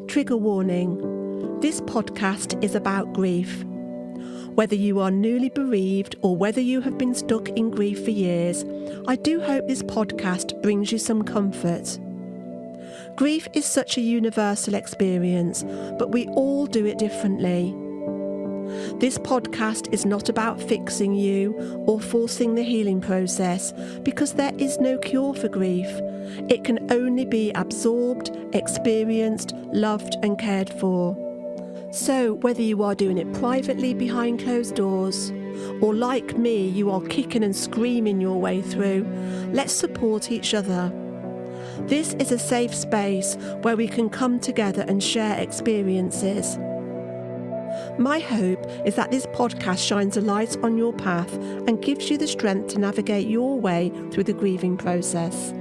Trigger warning. This podcast is about grief. Whether you are newly bereaved or whether you have been stuck in grief for years, I do hope this podcast brings you some comfort. Grief is such a universal experience, but we all do it differently. This podcast is not about fixing you or forcing the healing process, because there is no cure for grief. It can only be absorbed, experienced, loved and cared for. So whether you are doing it privately behind closed doors, or like me, you are kicking and screaming your way through, let's support each other. This is a safe space where we can come together and share experiences. My hope is that this podcast shines a light on your path and gives you the strength to navigate your way through the grieving process.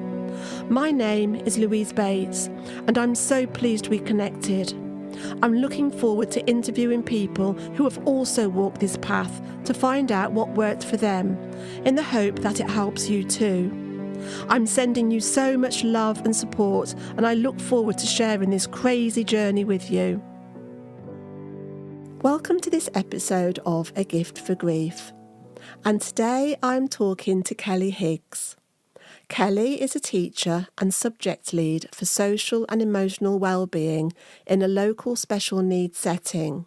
My name is Louise Bates, and I'm so pleased we connected. I'm looking forward to interviewing people who have also walked this path to find out what worked for them, in the hope that it helps you too. I'm sending you so much love and support, and I look forward to sharing this crazy journey with you. Welcome to this episode of A Gift for Grief, and today I'm talking to Kelly Higgs. Kelly is a teacher and subject lead for social and emotional wellbeing in a local special needs setting.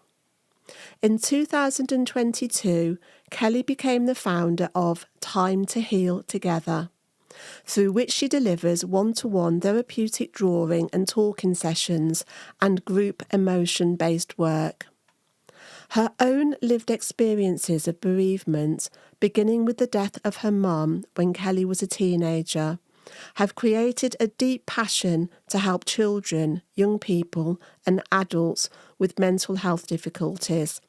In 2022, Kelly became the founder of Time to Heal Together, through which she delivers one-to-one therapeutic drawing and talking sessions and group emotion-based work. Her own lived experiences of bereavement, beginning with the death of her mum when Kelly was a teenager, have created a deep passion to help children, young people and adults with mental health difficulties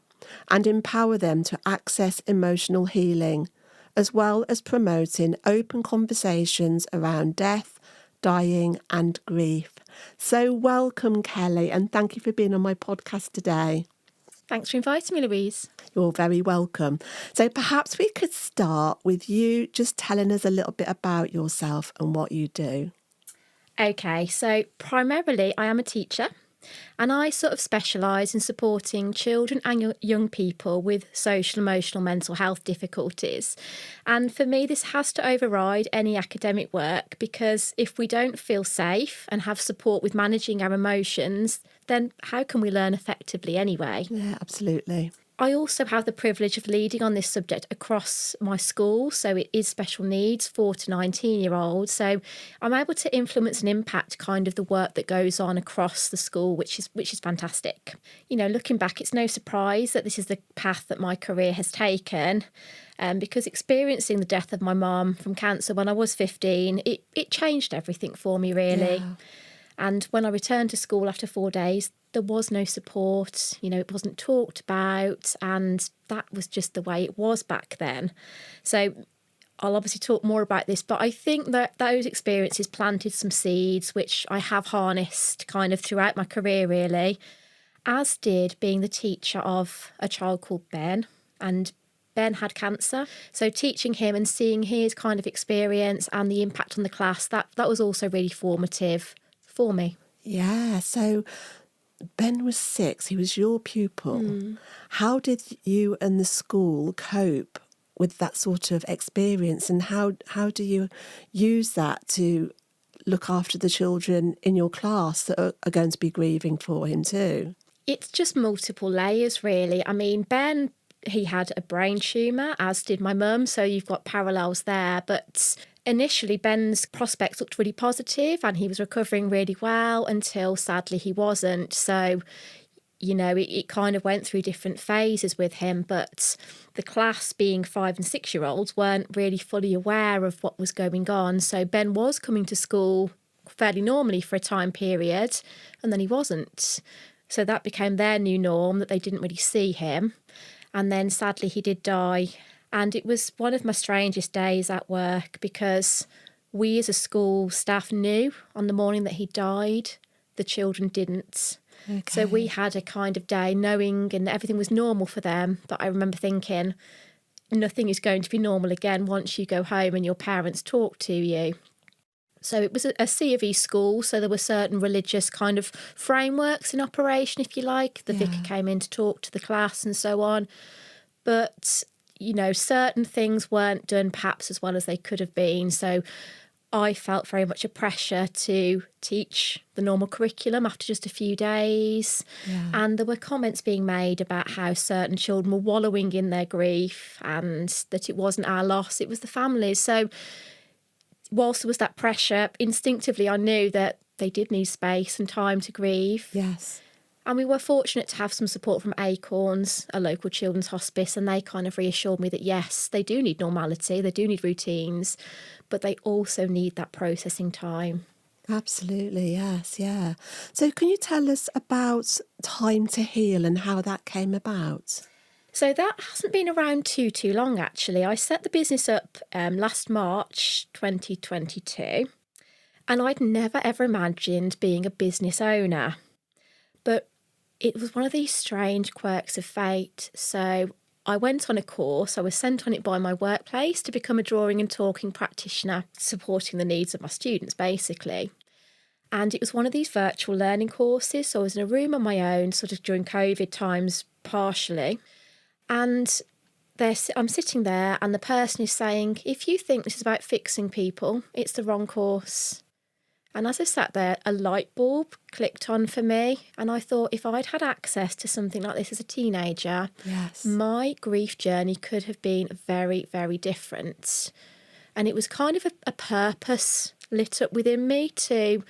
and empower them to access emotional healing, as well as promoting open conversations around death, dying and grief. So welcome, Kelly, and thank you for being on my podcast today. Thanks for inviting me, Louise. You're very welcome. So perhaps we could start with you just telling us a little bit about yourself and what you do. Okay, so primarily I am a teacher, and I sort of specialise in supporting children and young people with social, emotional, mental health difficulties. And for me, this has to override any academic work, because if we don't feel safe and have support with managing our emotions, then how can we learn effectively anyway? Yeah, absolutely. I also have the privilege of leading on this subject across my school. So it is special needs, 4 to 19-year-olds. So I'm able to influence and impact kind of the work that goes on across the school, which is fantastic. You know, looking back, it's no surprise that this is the path that my career has taken. Because experiencing the death of my mum from cancer when I was 15, it changed everything for me, really. Yeah. And when I returned to school after 4 days, there was no support, it wasn't talked about, and that was just the way it was back then. So I'll obviously talk more about this, but I think that those experiences planted some seeds, which I have harnessed kind of throughout my career, really, as did being the teacher of a child called Ben. And Ben had cancer, so teaching him and seeing his kind of experience and the impact on the class, that was also really formative for me. Yeah, so Ben was 6, he was your pupil. How did you and the school cope with that sort of experience, and how do you use that to look after the children in your class that are going to be grieving for him too? It's just multiple layers, really. I mean, Ben, he had a brain tumour, as did my mum, so you've got parallels there. But initially, Ben's prospects looked really positive and he was recovering really well until, sadly, he wasn't. So, it kind of went through different phases with him. But the class, being 5 and 6-year-olds, weren't really fully aware of what was going on. So Ben was coming to school fairly normally for a time period, and then he wasn't. So that became their new norm, that they didn't really see him. And then sadly he did die. And it was one of my strangest days at work, because we as a school staff knew on the morning that he died, the children didn't. Okay. So we had a kind of day knowing, and everything was normal for them. But I remember thinking, nothing is going to be normal again once you go home and your parents talk to you. So it was a C of E school, so there were certain religious kind of frameworks in operation, if you like. The vicar came in to talk to the class and so on. But, you know, certain things weren't done perhaps as well as they could have been. So I felt very much a pressure to teach the normal curriculum after just a few days. Yeah. And there were comments being made about how certain children were wallowing in their grief and that it wasn't our loss, it was the family's. So whilst there was that pressure, instinctively I knew that they did need space and time to grieve. Yes. And we were fortunate to have some support from Acorns, a local children's hospice, and they kind of reassured me that, yes, they do need normality, they do need routines, but they also need that processing time. Absolutely, yes, yeah. So can you tell us about Time to Heal and how that came about? So that hasn't been around too long, actually. I set the business up last March 2022, and I'd never ever imagined being a business owner. But it was one of these strange quirks of fate. So I went on a course. I was sent on it by my workplace to become a drawing and talking practitioner, supporting the needs of my students, basically. And it was one of these virtual learning courses. So I was in a room on my own, sort of during COVID times, partially. And I'm sitting there and the person is saying, if you think this is about fixing people, it's the wrong course. And as I sat there, a light bulb clicked on for me. And I thought, if I'd had access to something like this as a teenager, Yes. my grief journey could have been very, very different. And it was kind of a purpose lit up within me to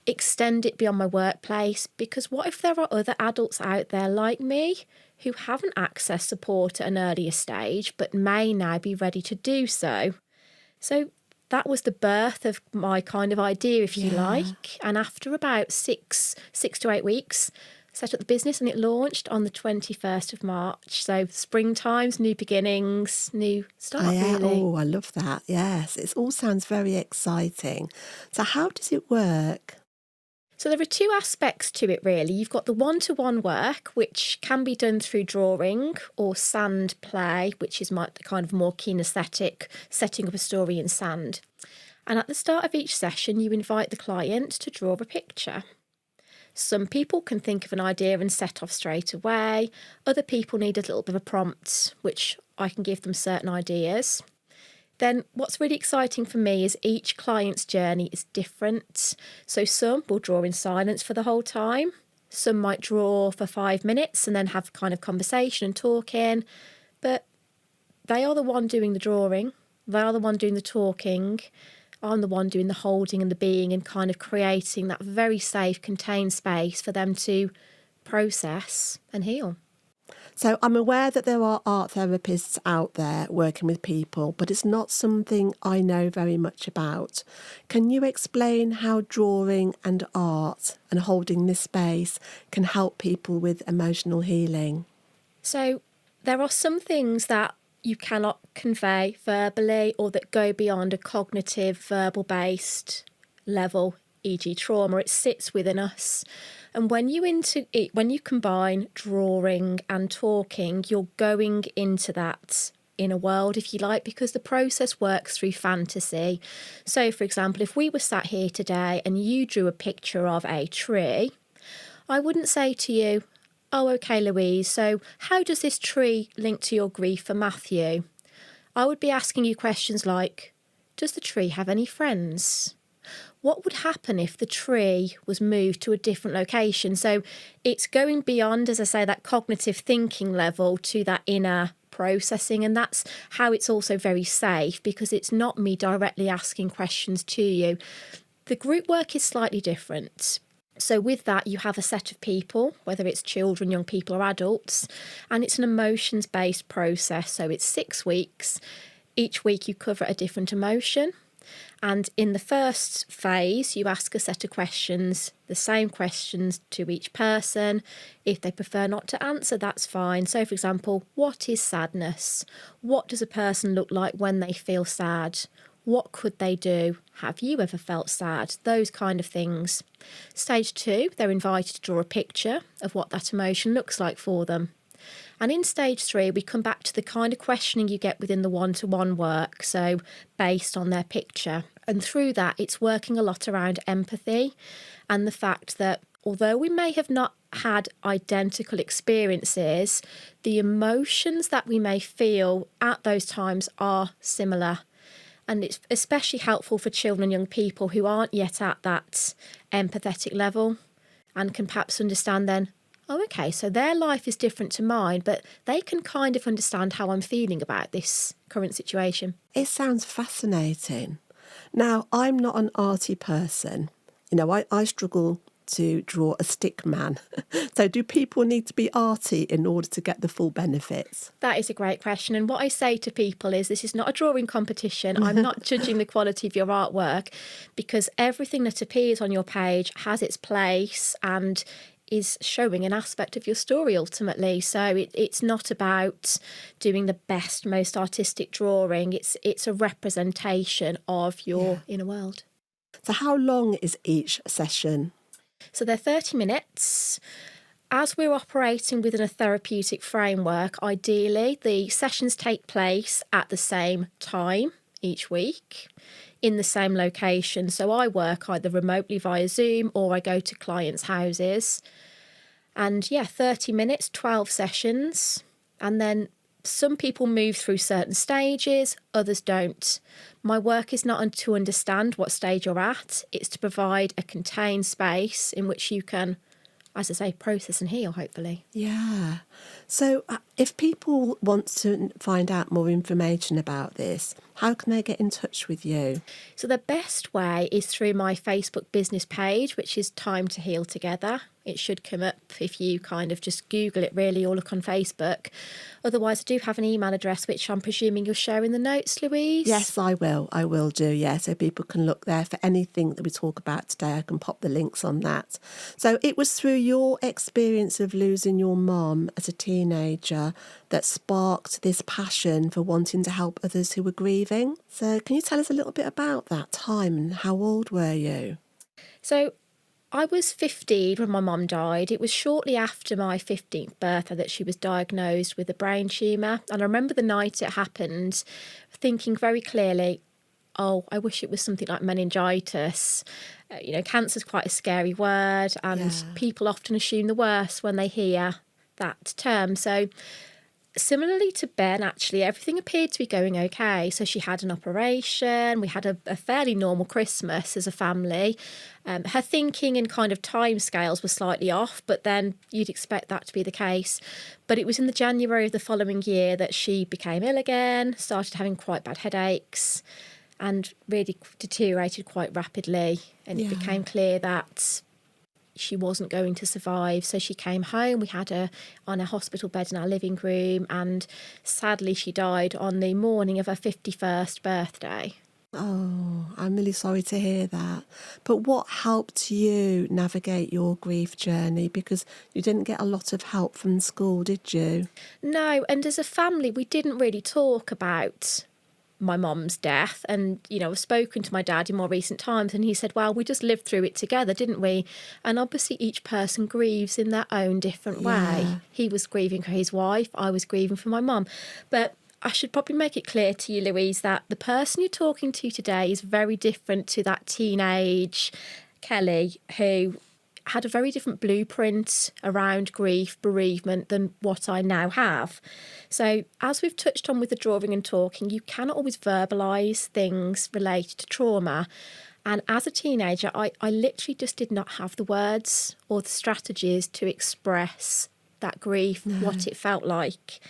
extend it beyond my workplace. Because what if there are other adults out there like me who haven't accessed support at an earlier stage, but may now be ready to do so? So that was the birth of my kind of idea, if you like. And after about six to 8 weeks, set up the business and it launched on the 21st of March. So springtimes, new beginnings, new start, really. Oh, I love that. Yes, it all sounds very exciting. So how does it work? So there are two aspects to it, really. You've got the one-to-one work, which can be done through drawing or sand play, which is the kind of more kinesthetic, setting up a story in sand. And at the start of each session, you invite the client to draw a picture. Some people can think of an idea and set off straight away. Other people need a little bit of a prompt, which I can give them certain ideas. Then what's really exciting for me is each client's journey is different. So some will draw in silence for the whole time. Some might draw for 5 minutes and then have kind of conversation and talking. But they are the one doing the drawing. They are the one doing the talking. I'm the one doing the holding and the being and kind of creating that very safe, contained space for them to process and heal. So I'm aware that there are art therapists out there working with people, but it's not something I know very much about. Can you explain how drawing and art and holding this space can help people with emotional healing? So there are some things that you cannot convey verbally or that go beyond a cognitive, verbal-based level, e.g. trauma. It sits within us. And when you combine drawing and talking, you're going into that inner world, if you like, because the process works through fantasy. So, for example, if we were sat here today and you drew a picture of a tree, I wouldn't say to you, oh, okay, Louise, so how does this tree link to your grief for Matthew? I would be asking you questions like, does the tree have any friends? What would happen if the tree was moved to a different location? So it's going beyond, as I say, that cognitive thinking level to that inner processing. And that's how it's also very safe, because it's not me directly asking questions to you. The group work is slightly different. So with that, you have a set of people, whether it's children, young people or adults, and it's an emotions-based process. So it's 6 weeks. Each week you cover a different emotion. And in the first phase, you ask a set of questions, the same questions to each person. If they prefer not to answer, that's fine. So, for example, what is sadness? What does a person look like when they feel sad? What could they do? Have you ever felt sad? Those kind of things. Stage 2, they're invited to draw a picture of what that emotion looks like for them. And in stage 3, we come back to the kind of questioning you get within the one-to-one work, so based on their picture. And through that, it's working a lot around empathy and the fact that although we may have not had identical experiences, the emotions that we may feel at those times are similar. And it's especially helpful for children and young people who aren't yet at that empathetic level and can perhaps understand then, oh, okay, so their life is different to mine, but they can kind of understand how I'm feeling about this current situation. It sounds fascinating. Now, I'm not an arty person. You know, I struggle to draw a stick man. So do people need to be arty in order to get the full benefits? That is a great question. And what I say to people is this is not a drawing competition. I'm not judging the quality of your artwork, because everything that appears on your page has its place and is showing an aspect of your story ultimately. So it's not about doing the best, most artistic drawing. It's a representation of your inner world. So how long is each session? So they're 30 minutes. As we're operating within a therapeutic framework, ideally the sessions take place at the same time each week in the same location. So I work either remotely via Zoom or I go to clients' houses. And 30 minutes, 12 sessions. And then some people move through certain stages, others don't. My work is not to understand what stage you're at, it's to provide a contained space in which you can, as I say, process and heal, hopefully. Yeah. So if people want to find out more information about this, how can they get in touch with you? So the best way is through my Facebook business page, which is Time to Heal Together. It should come up if you kind of just Google it really or look on Facebook. Otherwise, I do have an email address, which I'm presuming you'll share in the notes, Louise? Yes, I will. I will do, yeah. So people can look there for anything that we talk about today. I can pop the links on that. So it was through your experience of losing your mum as a teenager that sparked this passion for wanting to help others who were grieving. So can you tell us a little bit about that time and how old were you? So I was 15 when my mum died. It was shortly after my 15th birthday that she was diagnosed with a brain tumour. And I remember the night it happened, thinking very clearly, oh, I wish it was something like meningitis. Cancer's quite a scary word, and people often assume the worst when they hear that term. So similarly to Ben, actually, everything appeared to be going okay. So she had an operation. We had a fairly normal Christmas as a family. Her thinking and kind of timescales were slightly off, but then you'd expect that to be the case. But it was in the January of the following year that she became ill again, started having quite bad headaches, and really deteriorated quite rapidly. And it became clear that she wasn't going to survive. So she came home. We had her on a hospital bed in our living room, and sadly she died on the morning of her 51st birthday. Oh, I'm really sorry to hear that. But what helped you navigate your grief journey? Because you didn't get a lot of help from school, did you? No, and as a family we didn't really talk about my mum's death. And, I've spoken to my dad in more recent times, and he said, well, we just lived through it together, didn't we? And obviously each person grieves in their own different way. He was grieving for his wife, I was grieving for my mum. But I should probably make it clear to you, Louise, that the person you're talking to today is very different to that teenage Kelly who had a very different blueprint around grief, bereavement than what I now have. So as we've touched on with the drawing and talking, you cannot always verbalise things related to trauma. And as a teenager, I literally just did not have the words or the strategies to express that grief, what it felt like.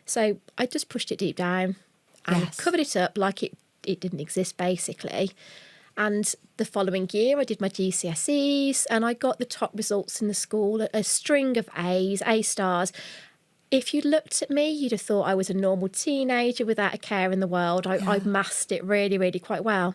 So I just pushed it deep down and covered it up like it didn't exist, basically. And the following year, I did my GCSEs and I got the top results in the school, a string of A's, A stars. If you'd looked at me, you'd have thought I was a normal teenager without a care in the world. I masked it really, really quite well.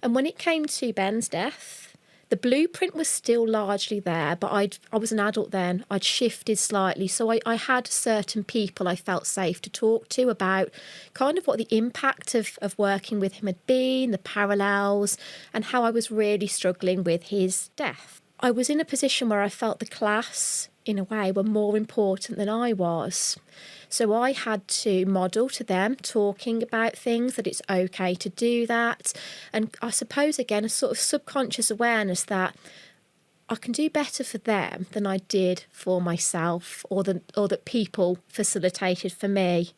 And when it came to Ben's death, the blueprint was still largely there, but I was an adult then. I'd shifted slightly. So I had certain people I felt safe to talk to about kind of what the impact of working with him had been, the parallels, and how I was really struggling with his death. I was in a position where I felt the class in a way, were more important than I was. So I had to model to them talking about things, that it's okay to do that. And I suppose, again, a sort of subconscious awareness that I can do better for them than I did for myself, or that people facilitated for me.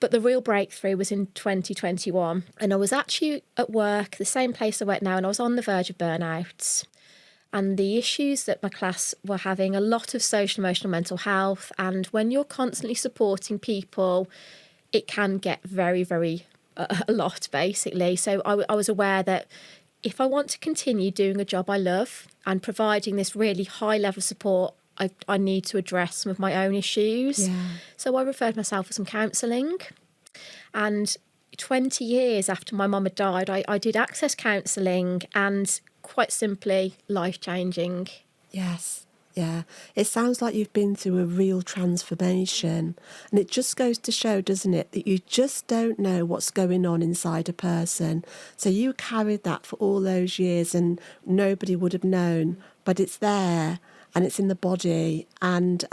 But the real breakthrough was in 2021. And I was actually at work, the same place I work now, and I was on the verge of burnout. And the issues that my class were having, a lot of social, emotional, mental health. And when you're constantly supporting people, it can get very, very a lot, basically. So I was aware that if I want to continue doing a job I love and providing this really high level of support, I need to address some of my own issues. Yeah. So I referred myself for some counselling. And 20 years after my mum had died, I did access counselling, and quite simply, life-changing. Yes. Yeah. It sounds like you've been through a real transformation. And it just goes to show, doesn't it, that you just don't know what's going on inside a person. So you carried that for all those years and nobody would have known, but it's there and it's in the body. And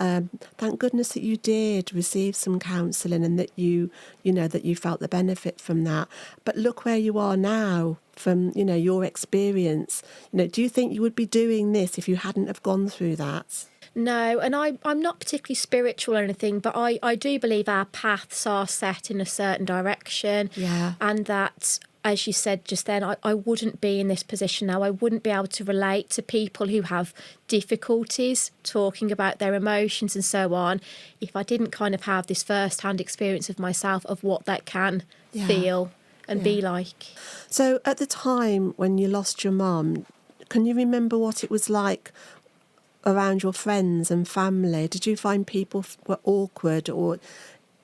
thank goodness that you did receive some counselling and that you felt the benefit from that. But look where you are now from, your experience. Do you think you would be doing this if you hadn't have gone through that? No, and I'm not particularly spiritual or anything, but I do believe our paths are set in a certain direction. Yeah. And that, as you said just then, I wouldn't be in this position now. I wouldn't be able to relate to people who have difficulties talking about their emotions and so on if I didn't kind of have this first-hand experience of myself of what that can feel and be like. So at the time when you lost your mum, can you remember what it was like around your friends and family? Did you find people were awkward, or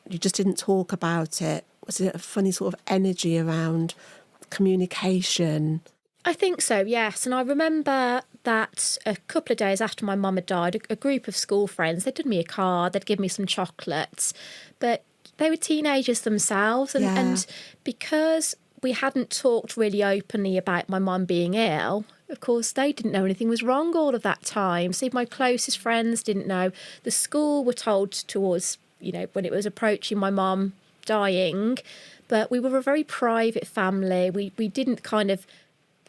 you just didn't talk about it? Was it a funny sort of energy around communication? I think so, yes. And I remember that a couple of days after my mum had died, a group of school friends, they'd done me a card, they'd give me some chocolates, but they were teenagers themselves. And because we hadn't talked really openly about my mum being ill, of course, they didn't know anything was wrong all of that time. See, my closest friends didn't know. The school were told towards, when it was approaching my mum dying, but we were a very private family. We didn't kind of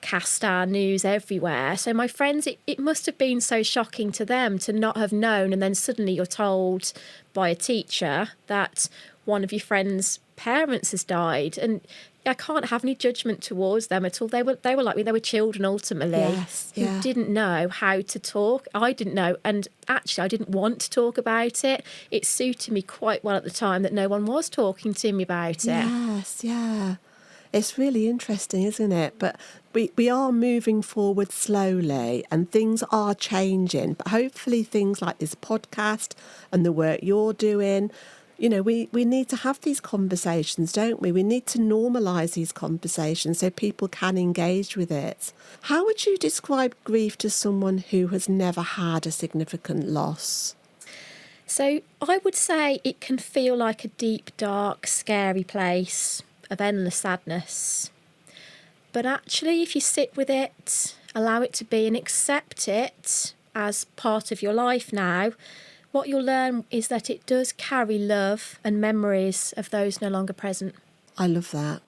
cast our news everywhere. So my friends, it must have been so shocking to them to not have known, and then suddenly you're told by a teacher that one of your friends' parents has died. And I can't have any judgment towards them at all. They were like me. They were children ultimately who didn't know how to talk. I didn't know, and actually I didn't want to talk about it. It suited me quite well at the time that no one was talking to me about it. Yes, yeah. It's really interesting, isn't it? But we are moving forward slowly and things are changing. But hopefully things like this podcast and the work you're doing, we need to have these conversations, don't we? We need to normalise these conversations so people can engage with it. How would you describe grief to someone who has never had a significant loss? So I would say it can feel like a deep, dark, scary place of endless sadness. But actually, if you sit with it, allow it to be and accept it as part of your life now, what you'll learn is that it does carry love and memories of those no longer present. I love that.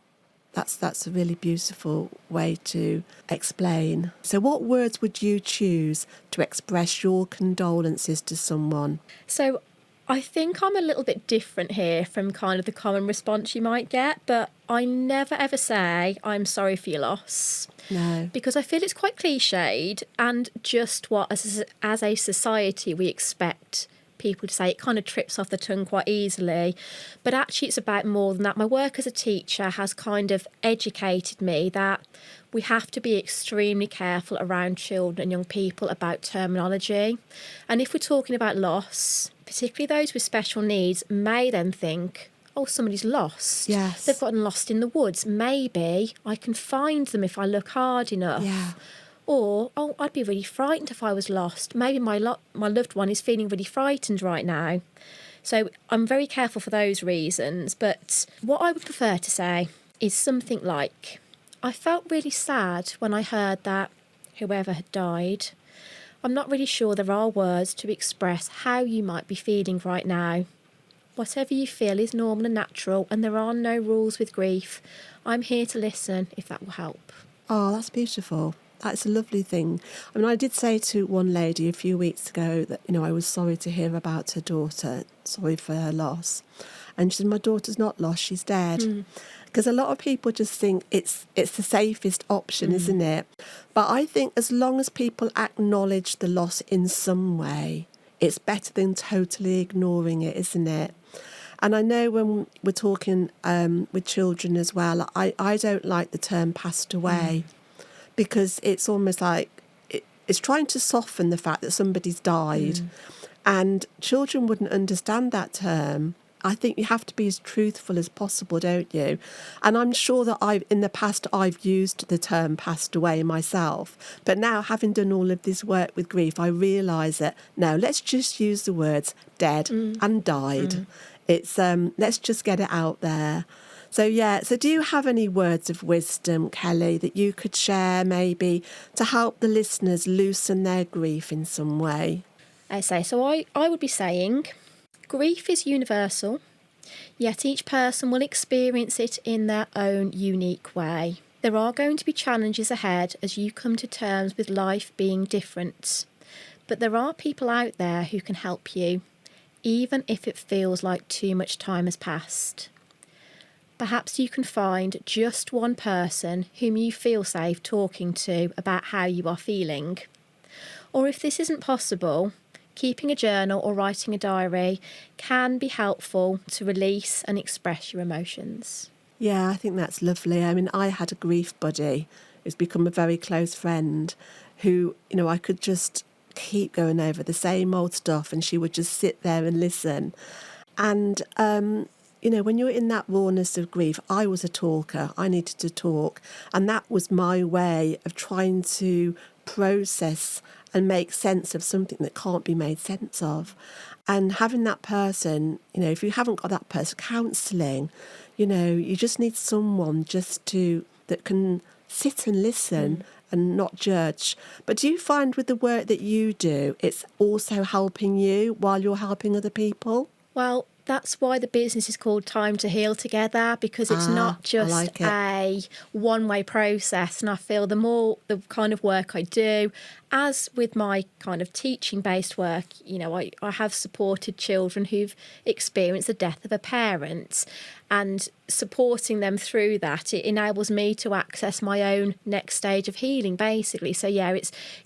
That's a really beautiful way to explain. So what words would you choose to express your condolences to someone? So I think I'm a little bit different here from kind of the common response you might get, but I never ever say I'm sorry for your loss. No. Because I feel it's quite cliched and just what as a society we expect people to say. It kind of trips off the tongue quite easily. But actually it's about more than that. My work as a teacher has kind of educated me that we have to be extremely careful around children and young people about terminology. And if we're talking about loss, particularly those with special needs may then think, oh, somebody's lost. Yes. They've gotten lost in the woods. Maybe I can find them if I look hard enough. Yeah. Or, oh, I'd be really frightened if I was lost. Maybe my loved one is feeling really frightened right now. So I'm very careful for those reasons. But what I would prefer to say is something like, I felt really sad when I heard that whoever had died. I'm not really sure there are words to express how you might be feeling right now. Whatever you feel is normal and natural, and there are no rules with grief. I'm here to listen if that will help. Oh, that's beautiful. That's a lovely thing. I mean, I did say to one lady a few weeks ago that, I was sorry to hear about her daughter, sorry for her loss. And she said, my daughter's not lost, she's dead. Because a lot of people just think it's the safest option, isn't it? But I think as long as people acknowledge the loss in some way, it's better than totally ignoring it, isn't it? And I know when we're talking with children as well, I don't like the term passed away because it's almost like it's trying to soften the fact that somebody's died. And children wouldn't understand that term. I think you have to be as truthful as possible, don't you? And I'm sure that in the past I've used the term passed away myself. But now, having done all of this work with grief, I realise that, no, let's just use the words dead and died. It's let's just get it out there. So do you have any words of wisdom, Kelly, that you could share maybe to help the listeners loosen their grief in some way? So I would be saying, grief is universal, yet each person will experience it in their own unique way. There are going to be challenges ahead as you come to terms with life being different. But there are people out there who can help you, even if it feels like too much time has passed. Perhaps you can find just one person whom you feel safe talking to about how you are feeling. Or if this isn't possible, keeping a journal or writing a diary can be helpful to release and express your emotions. Yeah, I think that's lovely. I mean, I had a grief buddy who's become a very close friend who, I could just keep going over the same old stuff and she would just sit there and listen. And, when you're in that rawness of grief, I was a talker. I needed to talk. And that was my way of trying to process and make sense of something that can't be made sense of. And having that person, if you haven't got that person, counselling, you just need someone that can sit and listen and not judge. But do you find with the work that you do, it's also helping you while you're helping other people? Well, that's why the business is called Time to Heal Together, because it's not just a one-way process. And I feel the kind of work I do, as with my kind of teaching-based work, I have supported children who've experienced the death of a parent, and supporting them through that, it enables me to access my own next stage of healing, basically. So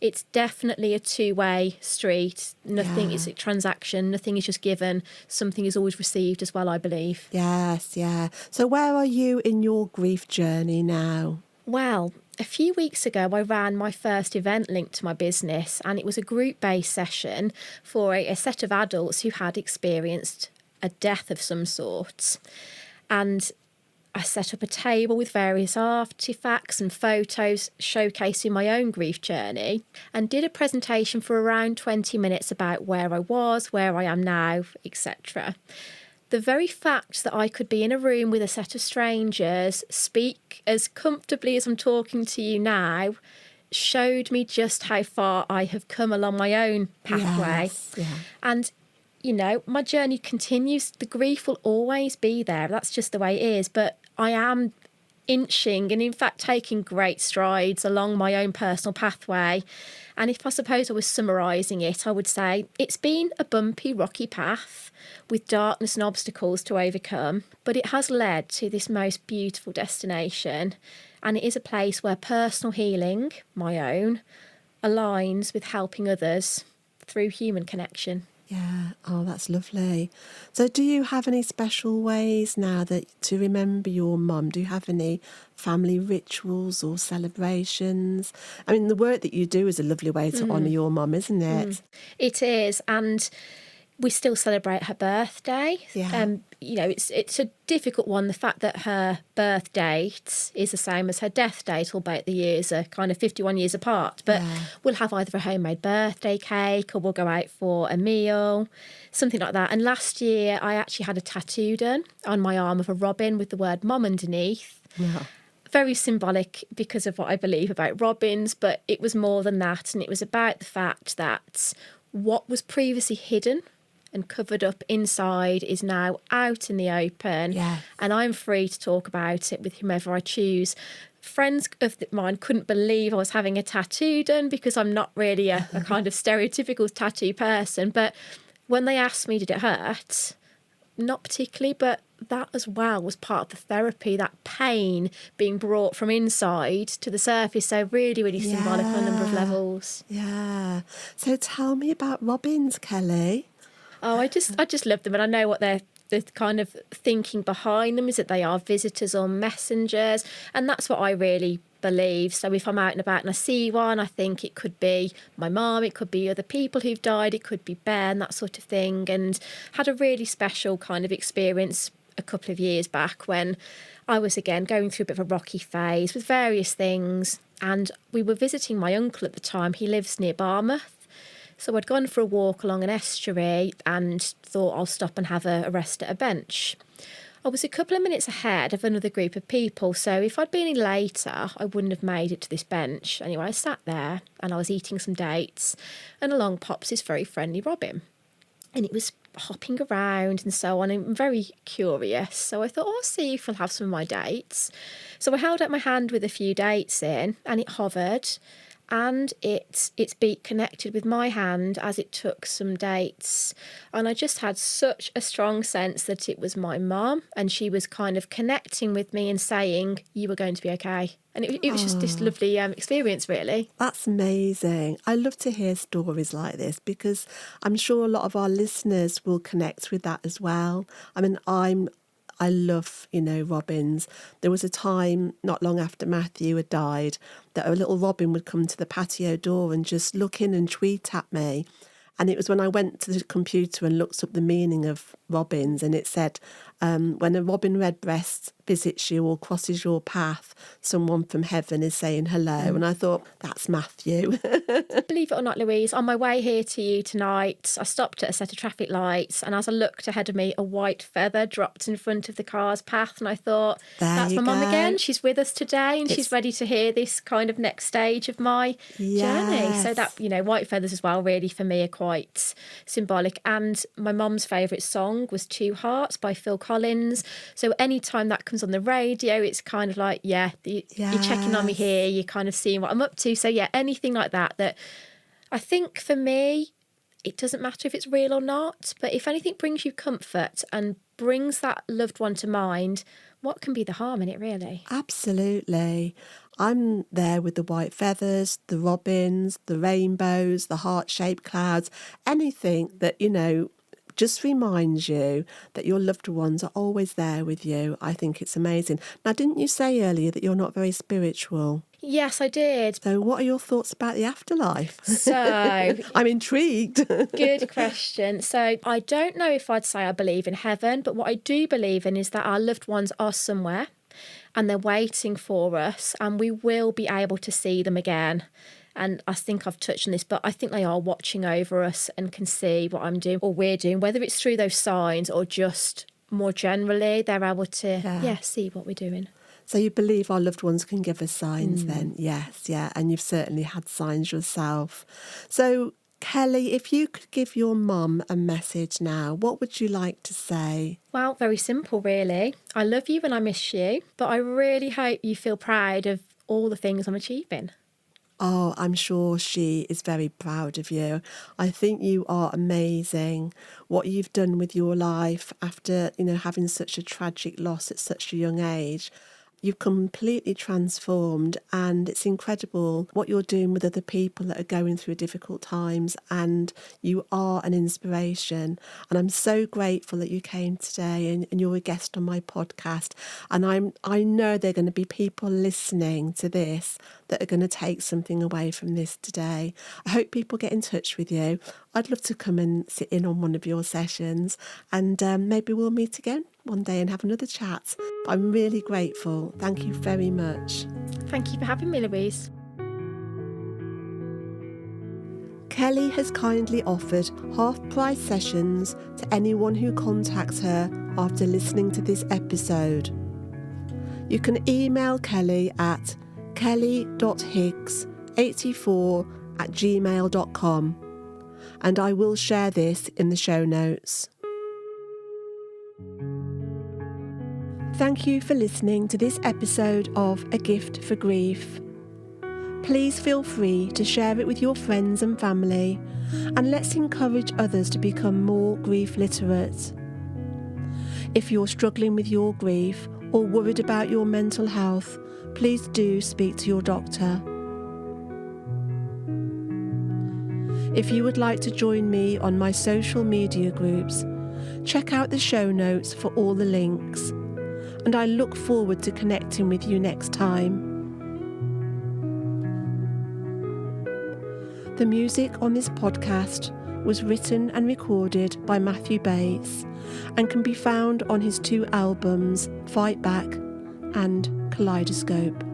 it's definitely a two-way street. Nothing is a transaction. Nothing is just given. Something is always received as well, I believe. Yes, yeah. So where are you in your grief journey now? Well, a few weeks ago, I ran my first event linked to my business, and it was a group-based session for a set of adults who had experienced a death of some sort. And I set up a table with various artefacts and photos showcasing my own grief journey, and did a presentation for around 20 minutes about where I was, where I am now, etc. The very fact that I could be in a room with a set of strangers, speak as comfortably as I'm talking to you now, showed me just how far I have come along my own pathway. Yes, yeah. And my journey continues. The grief will always be there. That's just the way it is. But I am inching and, in fact, taking great strides along my own personal pathway. And if I suppose I was summarising it, I would say it's been a bumpy, rocky path with darkness and obstacles to overcome. But it has led to this most beautiful destination. And it is a place where personal healing, my own, aligns with helping others through human connection. Yeah, oh, that's lovely. So do you have any special ways now to remember your mum? Do you have any family rituals or celebrations? I mean, the work that you do is a lovely way to honour your mum, isn't it? It is, and we still celebrate her birthday. Yeah. It's a difficult one. The fact that her birth date is the same as her death date, albeit the years are kind of 51 years apart. But we'll have either a homemade birthday cake or we'll go out for a meal, something like that. And last year I actually had a tattoo done on my arm of a robin with the word mum underneath. Yeah. very symbolic because of what I believe about robins, but it was more than that. And it was about the fact that what was previously hidden and covered up inside is now out in the open. Yes. And I'm free to talk about it with whomever I choose. Friends of mine couldn't believe I was having a tattoo done because I'm not really a kind of stereotypical tattoo person. But when they asked me, did it hurt? Not particularly, but that as well was part of the therapy, that pain being brought from inside to the surface. So really, really symbolic on a number of levels. Yeah. So tell me about robins, Kelly. Oh, I just love them, and I know what the kind of thinking behind them is, that they are visitors or messengers, and that's what I really believe. So if I'm out and about and I see one, I think it could be my mum, it could be other people who've died, it could be Ben, that sort of thing. And had a really special kind of experience a couple of years back when I was again going through a bit of a rocky phase with various things, and we were visiting my uncle at the time. He lives near Barmouth. So I'd gone for a walk along an estuary and thought I'll stop and have a rest at a bench. I was a couple of minutes ahead of another group of people, so if I'd been any later, I wouldn't have made it to this bench. Anyway, I sat there and I was eating some dates, and along pops this very friendly robin. And it was hopping around and so on. I'm very curious. So I thought, I'll see if I'll have some of my dates. So I held out my hand with a few dates in, and it hovered. And its beak connected with my hand as it took some dates. And I just had such a strong sense that it was my mum, and she was kind of connecting with me and saying, you were going to be okay. And it was just this lovely experience, really. That's amazing. I love to hear stories like this because I'm sure a lot of our listeners will connect with that as well. I mean, I love, robins. There was a time not long after Matthew had died that a little robin would come to the patio door and just look in and tweet at me. And it was when I went to the computer and looked up the meaning of robins, and it said, when a robin redbreast visits you or crosses your path, someone from heaven is saying hello. And I thought, that's Matthew. Believe it or not, Louise, on my way here to you tonight, I stopped at a set of traffic lights, and as I looked ahead of me, a white feather dropped in front of the car's path, and I thought, that's my mum again. She's with us today, and she's ready to hear this kind of next stage of my journey. So that, white feathers as well, really, for me, are quite symbolic. And my mum's favourite song was Two Hearts by Phil Collins. So anytime that comes on the radio, it's kind of like, you're checking on me here, you're kind of seeing what I'm up to. So anything like that I think for me, it doesn't matter if it's real or not, but if anything brings you comfort and brings that loved one to mind, what can be the harm in it, really? Absolutely. I'm there with the white feathers, the robins, the rainbows, the heart-shaped clouds, anything that, just reminds you that your loved ones are always there with you. I think it's amazing. Now, didn't you say earlier that you're not very spiritual? Yes, I did. So what are your thoughts about the afterlife? So I'm intrigued. Good question. So I don't know if I'd say I believe in heaven, but what I do believe in is that our loved ones are somewhere and they're waiting for us, and we will be able to see them again. And I think I've touched on this, but I think they are watching over us and can see what I'm doing or we're doing, whether it's through those signs or just more generally, they're able to see what we're doing. So you believe our loved ones can give us signs then? Yes, and you've certainly had signs yourself. So Kelly, if you could give your mum a message now, what would you like to say? Well, very simple, really. I love you and I miss you, but I really hope you feel proud of all the things I'm achieving. Oh, I'm sure she is very proud of you. I think you are amazing. What you've done with your life after, having such a tragic loss at such a young age. You've completely transformed, and it's incredible what you're doing with other people that are going through difficult times, and you are an inspiration. And I'm so grateful that you came today and you're a guest on my podcast. And I know there are going to be people listening to this that are going to take something away from this today. I hope people get in touch with you. I'd love to come and sit in on one of your sessions, and maybe we'll meet again one day and have another chat. I'm really grateful. Thank you very much. Thank you for having me, Louise. Kelly has kindly offered half-price sessions to anyone who contacts her after listening to this episode. you can email Kelly at kelly.higgs84@gmail.com, and I will share this in the show notes. Thank you for listening to this episode of A Gift for Grief. Please feel free to share it with your friends and family, and let's encourage others to become more grief literate. If you're struggling with your grief or worried about your mental health, please do speak to your doctor. If you would like to join me on my social media groups, check out the show notes for all the links, and I look forward to connecting with you next time. The music on this podcast was written and recorded by Matthew Bates and can be found on his 2 albums, Fight Back and Kaleidoscope.